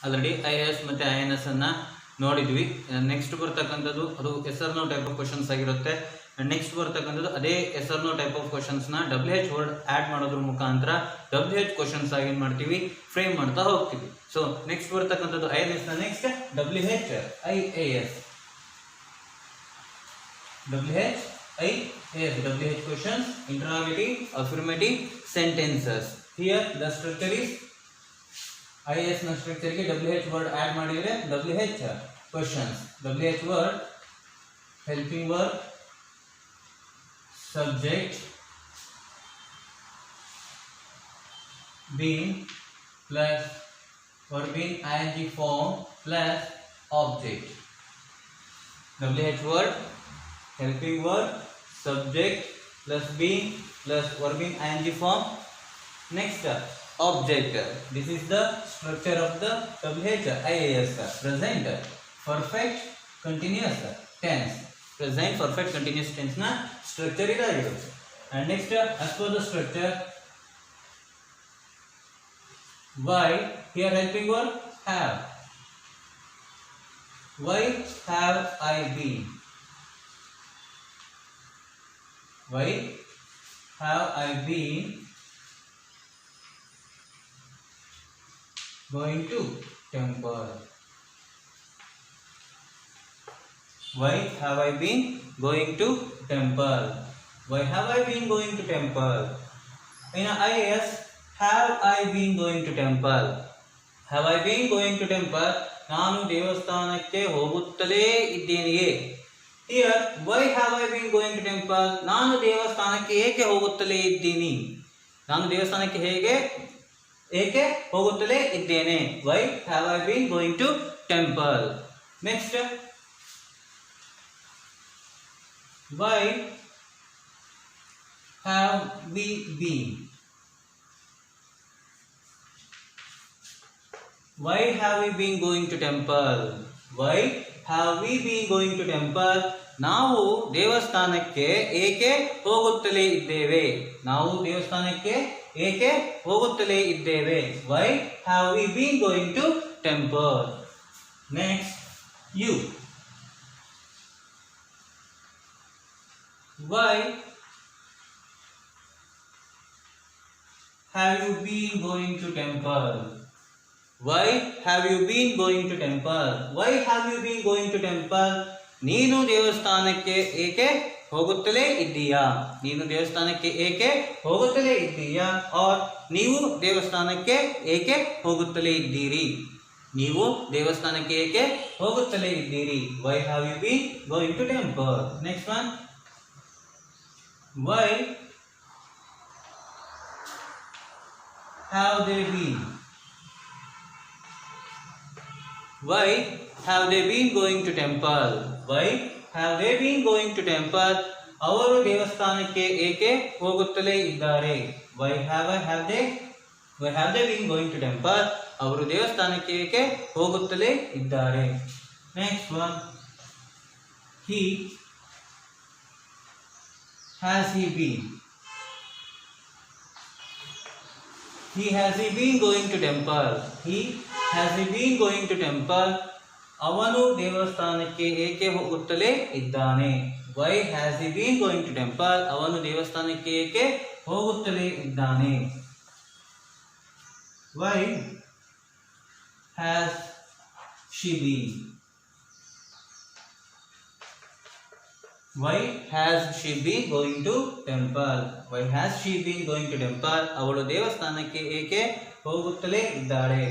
Already IAS ಮತ್ತು INS ಅನ್ನು ನೋಡಿದ್ವಿ. ನೆಕ್ಸ್ಟ್ ಬರ್ತಕ್ಕಂಥದ್ದು ಅದು yes or no type of questions ಆಗಿರುತ್ತೆ. ನೆಕ್ಸ್ಟ್ ಬರ್ತಕ್ಕಂಥದ್ದು ಅದೇ yes or no type of ಕ್ವಶನ್ಸ್ನ WH ವರ್ಡ್ ಆ್ಯಡ್ ಮಾಡೋದ್ರ ಮುಖಾಂತರ WH ಕ್ವಶನ್ಸ್ ಆಗಿ ಏನು ಮಾಡ್ತೀವಿ, ಫ್ರೇಮ್ ಮಾಡ್ತಾ ಹೋಗ್ತೀವಿ. ಸೊ ನೆಕ್ಸ್ಟ್ ಬರ್ತಕ್ಕಂಥದ್ದು INS ನ next WH IAS. WH questions, interrogative, affirmative, sentences. Here the structure is IAS ನ ಸ್ಟ್ರಕ್ಚರ್ ಗೆ WH ವರ್ಡ್ ಆಡ್ ಮಾಡಿದ್ರೆ WH questions. WH word helping verb, subject, being plus verb in ing form plus object. WH word helping verb, subject plus being plus verb in ing form. Next object. This is the structure of the WH-IAS. Present perfect continuous tense. Present perfect continuous tense na structure idagirutte. And next as per the structure, why here helping verb have. Why have I been? Why have I been going to temple? Why have I been going to temple? Why have I been going to temple? In IAS, have I been going to temple? Have I been going to temple? ನಾನು ದೇವಸ್ಥಾನಕ್ಕೆ ಹೋಗುತ್ತಲೇ ಇದ್ದೇನೆಯೇ? Here, why have I been going to temple? ನಾನು ದೇವಸ್ಥಾನಕ್ಕೆ ಏಕೆ ಹೋಗುತ್ತಲೇ ಇದ್ದೀನಿ? ನಾನು ದೇವಸ್ಥಾನಕ್ಕೆ ಏಕೆ ಹೋಗುತ್ತಲೇ ಇದ್ದೇನೆ? Why have I been going to temple? Next, why have we been? Why have we been going to temple? Why have we been going to temple? ನಾವು ದೇವಸ್ಥಾನಕ್ಕೆ ಏಕೆ ಹೋಗುತ್ತಲೇ ಇದ್ದೇವೆ? ನಾವು ದೇವಸ್ಥಾನಕ್ಕೆ ಏಕೆ ಹೋಗುತ್ತಲೇ ಇದ್ದೇವೆ? Why have we been going to temple? Next, you. Why have you been going to temple? Why have you been going to temple? Why have you been going to temple? ನೀನು ದೇವಸ್ಥಾನಕ್ಕೆ ಏಕೆ ಹೋಗುತ್ತಲೇ ಇದ್ದೀಯಾ? ನೀನು ದೇವಸ್ಥಾನಕ್ಕೆ ಏಕೆ ಹೋಗುತ್ತಲೇ ಇದ್ದೀಯಾ? ಆರ್ ನೀವು ದೇವಸ್ಥಾನಕ್ಕೆ ಏಕೆ ಹೋಗುತ್ತಲೇ ಇದ್ದೀರಿ? ನೀವು ದೇವಸ್ಥಾನಕ್ಕೆ ಏಕೆ ಹೋಗುತ್ತಲೇ ಇದ್ದೀರಿ? Why have you been going to temple? Next one. Why have they been? Why have they been going to temple? Why have they been going to temple? ಅವರು ದೇವಸ್ಥಾನಕ್ಕೆ ಏಕೆ ಹೋಗುತ್ತಲೇ ಇದ್ದಾರೆ? Why have they been going to temple? ಅವರು ದೇವಸ್ಥಾನಕ್ಕೆ ಏಕೆ ಹೋಗುತ್ತಲೇ ಇದ್ದಾರೆ? Next one. Has he been? Has he been going to temple? Has he been going to temple? ಅವನು ದೇವಸ್ಥಾನಕ್ಕೆ ಏಕೆ ಹೋಗುತ್ತಲೇ ಇದ್ದಾನೆ? Why has he been going to temple? ಅವನು ದೇವಸ್ಥಾನಕ್ಕೆ ಏಕೆ ಹೋಗುತ್ತಲೇ ಇದ್ದಾನೆ? Why has she been? Why has she been going to temple? Why has she been going to temple? ಅವಳು ದೇವಸ್ಥಾನಕ್ಕೆ ಏಕೆ ಹೋಗುತ್ತಲೇ ಇದ್ದಾಳೆ?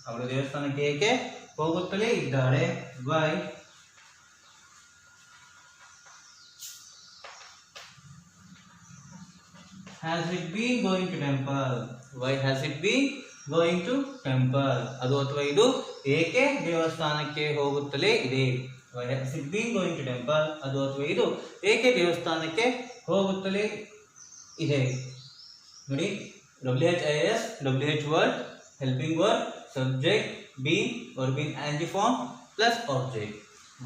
ಅವಳು ದೇವಸ್ಥಾನಕ್ಕೆ ಏಕೆ ಹೋಗುತ್ತಲೇ ಇದ್ದಾಳೆ? Why has it been going to temple? Why has it been going to temple? ಅದು ಅಥವಾ ಇದು ಏಕೆ ದೇವಸ್ಥಾನಕ್ಕೆ ಹೋಗುತ್ತಲೇ ಇದೆ? Why has it been going to temple? ಅದು ಅಥವಾ ಇದು ಏಕೆ ದೇವಸ್ಥಾನಕ್ಕೆ ಹೋಗುತ್ತಲೇ ಇದೆ? ನೋಡಿ, WH-IAS, WH word, helping verb, subject, being, verb in ing form plus object.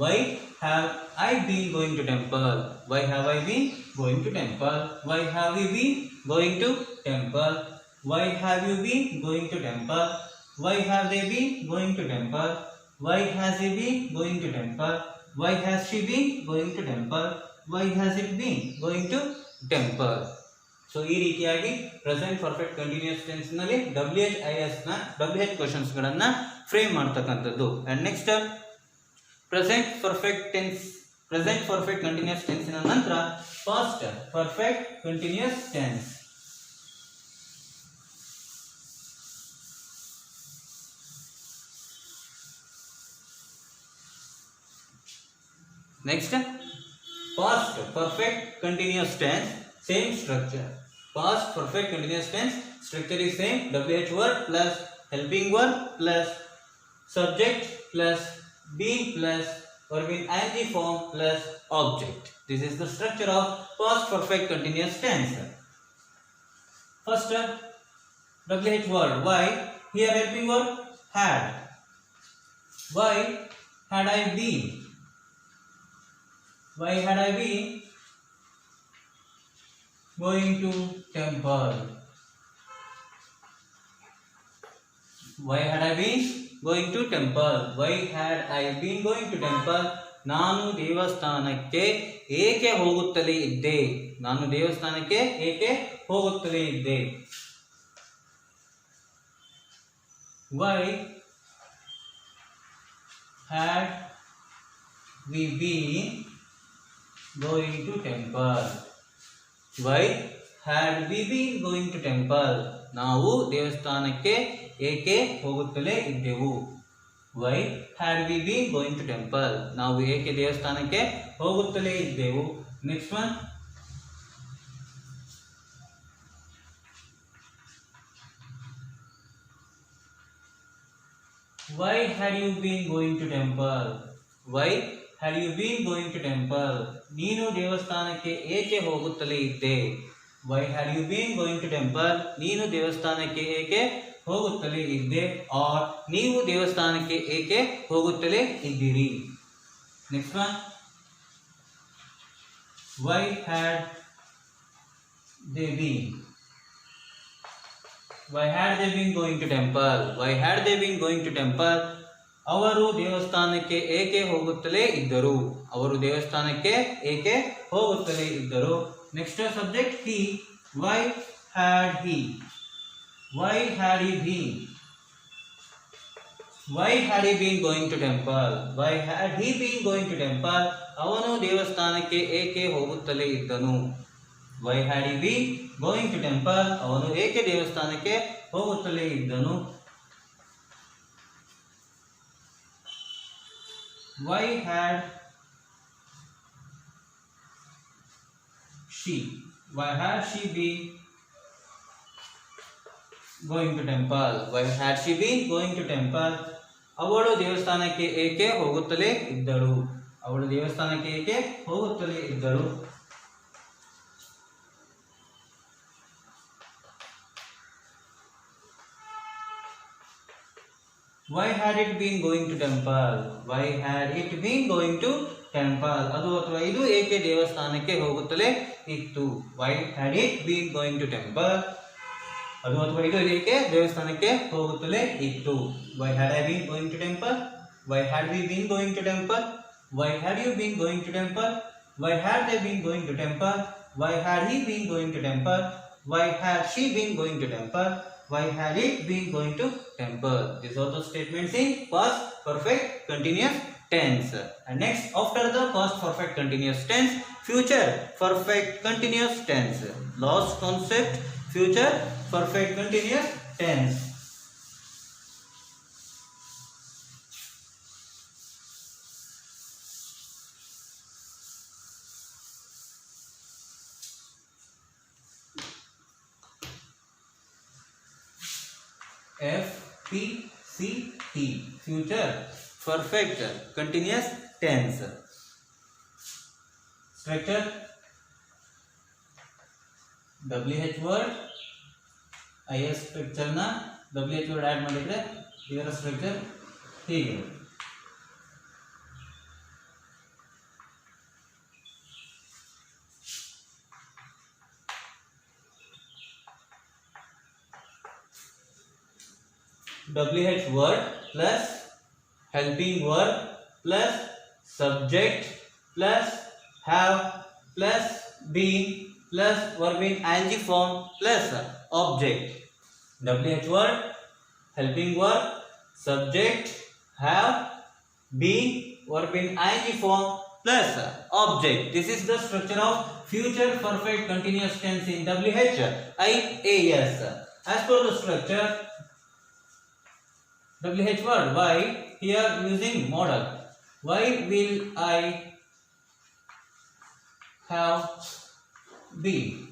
Why have I been going to temple? Why have I been going to temple? Why have we been going to temple? Why have you been going to temple? Why have they been going to temple? Why has he been going to temple? Why has she been going to temple? Why has it been going to temple? So ಈ ರೀತಿಯಾಗಿ present perfect continuous tense ನಲ್ಲಿ WH ನ WH questions ಗಳನ್ನ frame ಮಾಡ್ತಕ್ಕಂಥದ್ದು. And next present perfect continuous tense ನ ನಂತರ past perfect continuous tense. Next, past perfect continuous tense, same structure. Past perfect continuous tense structure is same. WH word plus helping word plus subject plus being plus verb in ing form plus object. This is the structure of past perfect continuous tense. First, WH word. Why? Here helping word had. Why had I been? Why had I been going to temple? Why had I been going to temple? Why had I been going to temple? ನಾನು ದೇವಸ್ಥಾನಕ್ಕೆ ಏಕೆ ಹೋಗುತ್ತಲೇ ಇದ್ದೆ? ನಾನು ದೇವಸ್ಥಾನಕ್ಕೆ ಏಕೆ ಹೋಗುತ್ತಲೇ ಇದ್ದೆ? Why had we been going to temple? Why had we been going to temple? ನಾವು ದೇವಸ್ಥಾನಕ್ಕೆ ಏಕೆ ಹೋಗುತ್ತಲೇ ಇದ್ದೆವು? Why had we been going to temple? ನಾವು ಏಕೆ ದೇವಸ್ಥಾನಕ್ಕೆ ಹೋಗುತ್ತಲೇ ಇದ್ದೆವು? Next one, why had you been going to temple? Why had you been going to temple? ನೀನು ದೇವಸ್ಥಾನಕ್ಕೆ ಏಕೆ ಹೋಗುತ್ತಲೇ ಇದ್ದೆ? Why had you been going to temple? ನೀನು ದೇವಸ್ಥಾನಕ್ಕೆ ಏಕೆ ಹೋಗುತ್ತಲೇ ಇದ್ದೆ? or ನೀವು ದೇವಸ್ಥಾನಕ್ಕೆ ಏಕೆ ಹೋಗುತ್ತಲೇ ಇದ್ದೀರಿ? Next one, why had they been? Why had they been going to temple? Why had they been going to temple? ಅವರು ದೇವಸ್ಥಾನಕ್ಕೆ ಏಕೆ ಹೋಗುತ್ತಲೇ ಇದ್ದರು? ಅವರು ದೇವಸ್ಥಾನಕ್ಕೆ ಏಕೆ ಹೋಗುತ್ತಲೇ ಇದ್ದರು? Next subject he. Why had he? Why had he been? Why had he been going to temple? Why had he been going to temple? ಅವನು ದೇವಸ್ಥಾನಕ್ಕೆ ಏಕೆ ಹೋಗುತ್ತಲೇ ಇದ್ದನು? Why had he been going to temple? ಅವನು ಏಕೆ ದೇವಸ್ಥಾನಕ್ಕೆ ಹೋಗುತ್ತಲೇ ಇದ್ದನು? Why had she? Why had she been going to temple? Why had she been going to temple? ಅವಳು ದೇವಸ್ಥಾನಕ್ಕೆ ಏಕೆ ಹೋಗುತ್ತಲೇ ಇದ್ದಳು? ಅವಳು ದೇವಸ್ಥಾನಕ್ಕೆ ಏಕೆ ಹೋಗುತ್ತಲೇ ಇದ್ದಳು? Why had it been going to temple? Why had it been going to temple? ಅದು ಅಥವಾ ಇದು ಏಕೆ ದೇವಸ್ಥಾನಕ್ಕೆ ಹೋಗುತ್ತಲೇ ಇತ್ತು? Why had it been going to temple? ಅದು ಅಥವಾ ಇದು ಏಕೆ ದೇವಸ್ಥಾನಕ್ಕೆ ಹೋಗುತ್ತಲೇ ಇತ್ತು? Why had I been going to temple? Why had we been going to temple? Why had you been going to temple? Why had they been going to temple? Why had he been going to temple? Why had she been going to temple? Why had it been going to temple? These are the statements in past perfect continuous tense. And next, after the past perfect continuous tense, future perfect continuous tense. Last concept, future perfect continuous tense. FPCT, future perfect continuous tense. Structure, WH word, IS structure na WH word add ಮಾಡಿದ್ರೆ ಇದರ structure ಹೀಗೆ. WH word plus helping verb plus subject plus have plus been plus verb in ing form plus object. WH word, helping verb, subject, have, been, verb in ing form plus object. This is the structure of future perfect continuous tense in WHIAS. As per the structure, WH word, why, here using modal. Why will I have been?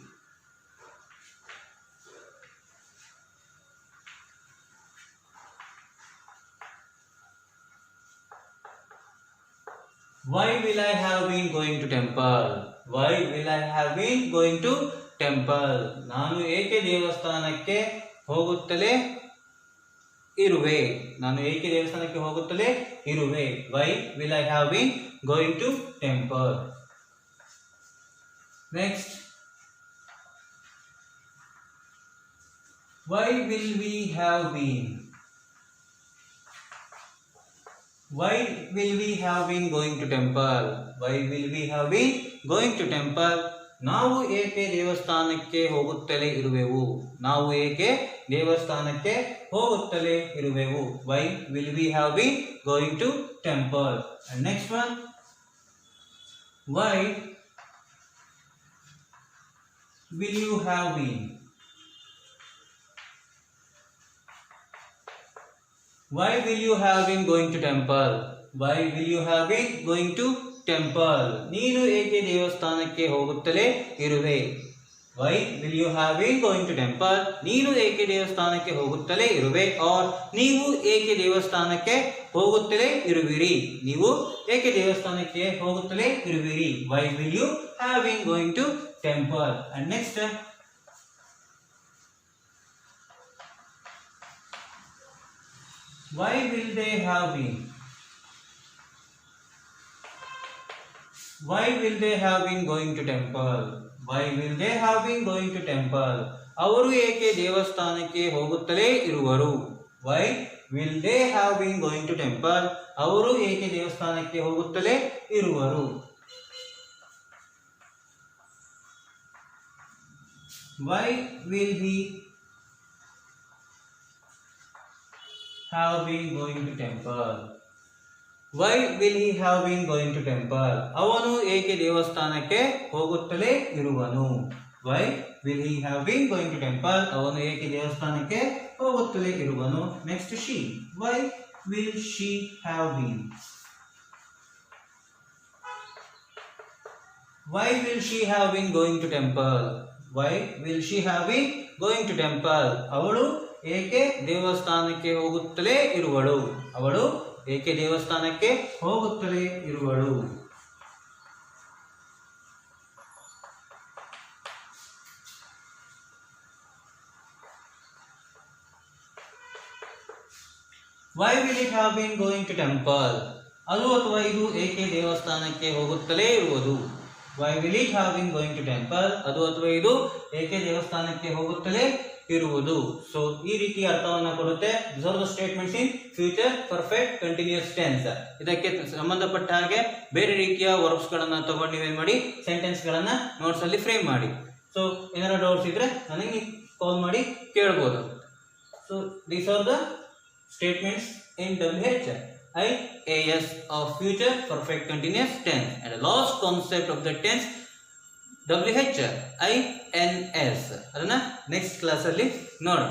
Why will I have been going to temple? Why will I have been going to temple? ನಾನು ಏಕೆ ದೇವಸ್ಥಾನಕ್ಕೆ ಹೋಗುತ್ತಲೇ ಇರುವೆ? ನಾನು ಏಕೆ ದೇವಸ್ಥಾನಕ್ಕೆ ಹೋಗುತ್ತಲೇ ಇರುವೆ? Why will I have been going to temple? Next, why will we have been? Why will we have been going to temple? Why will we have been going to temple? ನಾವು ಏಕೆ ದೇವಸ್ಥಾನಕ್ಕೆ ಹೋಗುತ್ತಲೇ ಇರುವೆವು? ನಾವು ಏಕೆ ದೇವಸ್ಥಾನಕ್ಕೆ ಹೋಗುತ್ತಲೇ ಇರುವೆವು? Why will we have been going to temple? And next one, why will you have been? Why will you have been going to temple? Why will you have been going to temple? ನೀನು ಏಕೆ ದೇವಸ್ಥಾನಕ್ಕೆ ಹೋಗುತ್ತಲೇ ಇರುವೆ? Why will you have been going to temple? ನೀನು ಏಕೆ ದೇವಸ್ಥಾನಕ್ಕೆ ಹೋಗುತ್ತಲೇ ಇರುವೆ? or ನೀವು ಏಕೆ ದೇವಸ್ಥಾನಕ್ಕೆ ಹೋಗುತ್ತಲೇ ಇರುವಿರಿ? ನೀವು ಏಕೆ ದೇವಸ್ಥಾನಕ್ಕೆ ಹೋಗುತ್ತಲೇ ಇರುವಿರಿ? Why will you have been going to temple? And next, why will they have been? Why will they have been going to temple? Why will they have been going to temple? ಅವರು ಏಕೆ ದೇವಸ್ಥಾನಕ್ಕೆ ಹೋಗುತ್ತಲೇ ಇರುವರು? Why will they have been going to temple? ಅವರು ಏಕೆ ದೇವಸ್ಥಾನಕ್ಕೆ ಹೋಗುತ್ತಲೇ ಇರುವರು? Why will he have been going to temple? Why will he have been going to temple? ಅವನು ಏಕೆ ದೇವಸ್ಥಾನಕ್ಕೆ ಹೋಗುತ್ತಲೇ ಇರುವನು? Why will he have been going to temple? ಅವನು ಏಕೆ ದೇವಸ್ಥಾನಕ್ಕೆ ಹೋಗುತ್ತಲೇ ಇರುವನು? Next, she. Why will she have been? Why will she have been going to temple? Why will she have been going to temple? ಅವಳು ಏಕೆ ದೇವಸ್ಥಾನಕ್ಕೆ ಹೋಗುತ್ತಲೇ ಇರುವಳು? ಅವಳು ಏಕೆ ದೇವಸ್ಥಾನಕ್ಕೆ ಹೋಗುತ್ತಲೇ ಇರುವಳು? Why will it have been going to temple? ಅದು ಅಥವಾ ಇದು ಏಕೆ ದೇವಸ್ಥಾನಕ್ಕೆ ಹೋಗುತ್ತಲೇ ಇರುವುದು? Why will it have been going to temple? ಅದು ಅಥವಾ ಇದು ಏಕೆ ದೇವಸ್ಥಾನಕ್ಕೆ ಹೋಗುತ್ತಲೇ ಇರುವುದು? ಸೊ ಈ ರೀತಿ ಅರ್ಥವನ್ನು ಕೊಡುತ್ತೆ. These are the statements in future perfect continuous tense. ಇದಕ್ಕೆ ಸಂಬಂಧಪಟ್ಟ ಹಾಗೆ ಬೇರೆ ರೀತಿಯ ವರ್ಬ್ಸ್ ಗಳನ್ನ ತಗೊಂಡು ನೀವೇನ್ ಮಾಡಿ ಸೆಂಟೆನ್ಸ್ ಗಳನ್ನ ನೋಟ್ಸ್ ಅಲ್ಲಿ ಫ್ರೇಮ್ ಮಾಡಿ. ಸೊ ಏನಾರ ಡೌಟ್ಸ್ ಇದ್ರೆ ನನಗೆ ಕಾಲ್ ಮಾಡಿ ಕೇಳಬಹುದು. So these are the statements in WHIAS of future perfect continuous tense. And the last concept of the tense WHINS. ಅದನ್ನ ನೆಕ್ಸ್ಟ್ ಕ್ಲಾಸ್ ಅಲ್ಲಿ ನೋಡೋಣ.